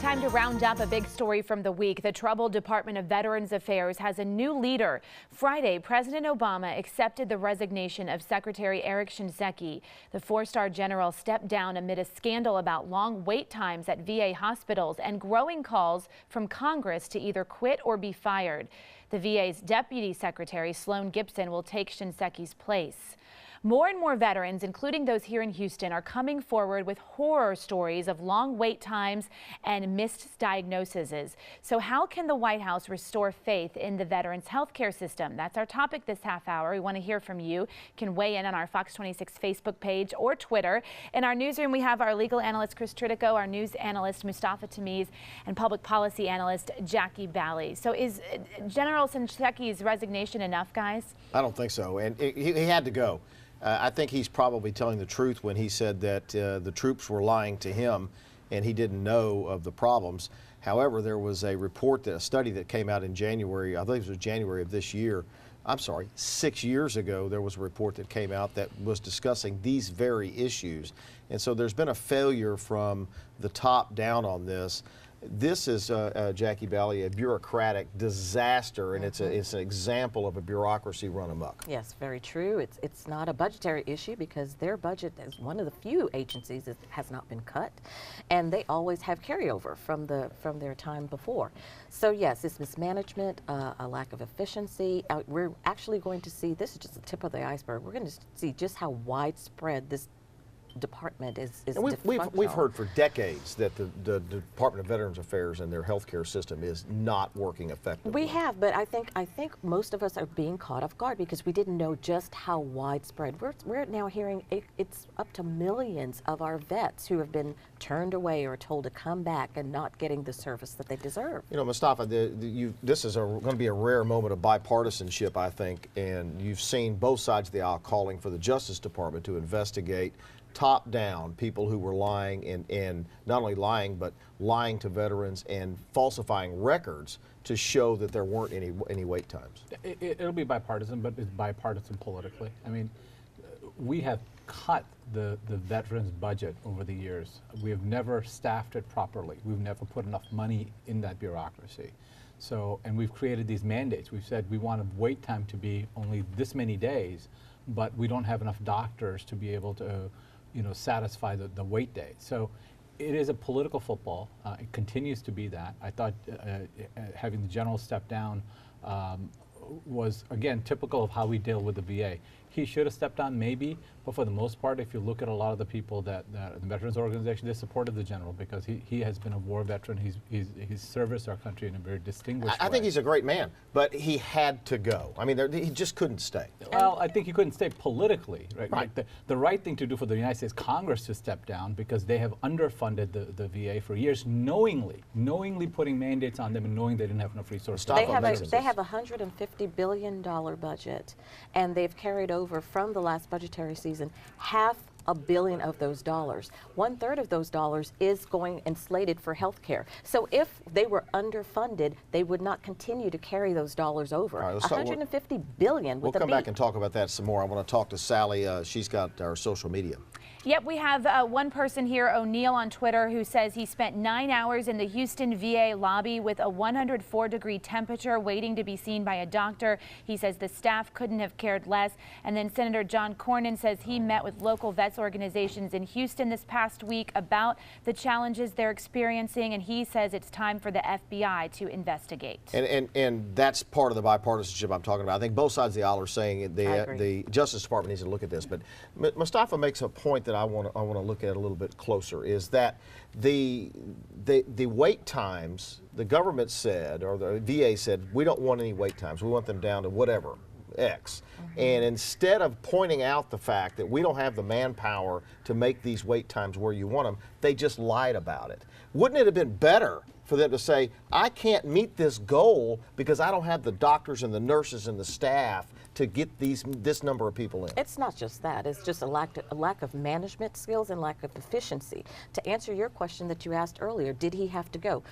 Time to round up a big story from the week. The troubled Department of Veterans Affairs has a new leader. Friday, President Obama accepted the resignation of Secretary Eric Shinseki. The four-star general stepped down amid a scandal about long wait times at VA hospitals and growing calls from Congress to either quit or be fired. The VA's Deputy Secretary, Sloan Gibson, will take Shinseki's place. More and more veterans, including those here in Houston, are coming forward with horror stories of long wait times and missed diagnoses. So how can the White House restore faith in the veterans' health care system? That's our topic this half hour. We want to hear from you. You can weigh in on our Fox 26 Facebook page or Twitter. In our newsroom, we have our legal analyst, Chris Tritico, our news analyst, Mustafa Tamiz, and public policy analyst, Jackie Bally. So is General Shinseki's resignation enough, guys? I don't think so, and he had to go. I think he's probably telling the truth when he said that the troops were lying to him and he didn't know of the problems. However, there was a report, a study that came out in January, I think it was January of this year. I'm sorry, 6 years ago, there was a report that came out that was discussing these very issues. And so there's been a failure from the top down on this. This is, Jackie Bally, a bureaucratic disaster, and it's an example of a bureaucracy run amok. Yes, very true. It's not a budgetary issue because their budget is one of the few agencies that has not been cut, and they always have carryover from their time before. So yes, it's mismanagement, a lack of efficiency. We're actually going to see, this is just the tip of the iceberg, we're going to see just how widespread this department is we've heard for decades that the Department of Veterans Affairs and their healthcare system is not working effectively. We have, but I think most of us are being caught off guard because we didn't know just how widespread. We're now hearing it's up to millions of our vets who have been turned away or told to come back and not getting the service that they deserve. You know, Mustafa, this is going to be a rare moment of bipartisanship, I think, and you've seen both sides of the aisle calling for the Justice Department to investigate top down people who were lying and not only lying but lying to veterans and falsifying records to show that there weren't any wait times. It'll be bipartisan, but it's bipartisan politically. I mean, we have cut the veterans budget over the years. We have never staffed it properly. We've never put enough money in that bureaucracy. So, and we've created these mandates. We've said we want a wait time to be only this many days, but we don't have enough doctors to be able to satisfy the wait day. So it is a political football. It continues to be that. I thought having the general step down was, again, typical of how we deal with the VA. He should have stepped down maybe, but for the most part, if you look at a lot of the people that the Veterans Organization, they supported the general because he has been a war veteran. He's serviced our country in a very distinguished way. I think he's a great man, but he had to go. I mean, he just couldn't stay. Well, I think he couldn't stay politically, right? Like the right thing to do for the United States Congress to step down because they have underfunded the VA for years, knowingly putting mandates on them and knowing they didn't have enough resources. They have a $150 billion budget, and they've carried over from the last budgetary season $500 million of those dollars. 1/3 of those dollars is going and slated for health care. So if they were underfunded, they would not continue to carry those dollars over. All right, $150 billion. We'll come back and talk about that some more. I want to talk to Sally. She's got our social media. Yep, we have one person here, O'Neill on Twitter, who says he spent 9 hours in the Houston VA lobby with a 104-degree temperature waiting to be seen by a doctor. He says the staff couldn't have cared less. And then Senator John Cornyn says he met with local vets organizations in Houston this past week about the challenges they're experiencing, and he says it's time for the FBI to investigate. And that's part of the bipartisanship I'm talking about. I think both sides of the aisle are saying the Justice Department needs to look at this. But Mustafa makes a point that I want to look at a little bit closer, is that the wait times, the government said, or the VA said, we don't want any wait times. We want them down to whatever, X. And instead of pointing out the fact that we don't have the manpower to make these wait times where you want them, they just lied about it. Wouldn't it have been better for them to say, I can't meet this goal because I don't have the doctors and the nurses and the staff to get this number of people in? It's not just that. It's just a lack of management skills and lack of efficiency. To answer your question that you asked earlier, did he have to go?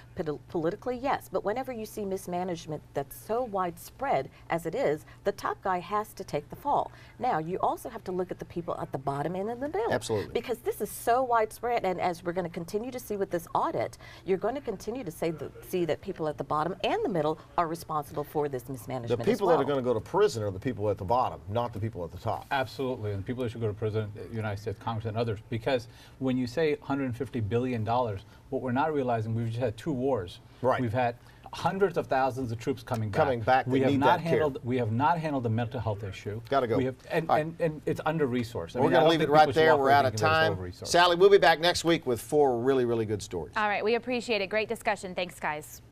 Politically, yes. But whenever you see mismanagement that's so widespread as it is, the top guy has to take the fall. Now, you also have to look at the people at the bottom and in the middle. Absolutely. Because this is so widespread, and as we're going to continue to see with this audit, you're going to continue to see that people at the bottom and the middle are responsible for this mismanagement. The people as well. that are going to go to prison are the people at the bottom, not the people at the top. Absolutely, and the people that should go to prison, the United States Congress and others, because when you say $150 billion, what we're not realizing, we've just had 2 wars. Right. We've had hundreds of thousands of troops coming back. We have not handled. We have not handled the mental health issue. Got to go. We have, and it's under resourced. We're going to leave it right there. We're out of time. Sally, we'll be back next week with 4 really, really good stories. All right, we appreciate it. Great discussion. Thanks, guys.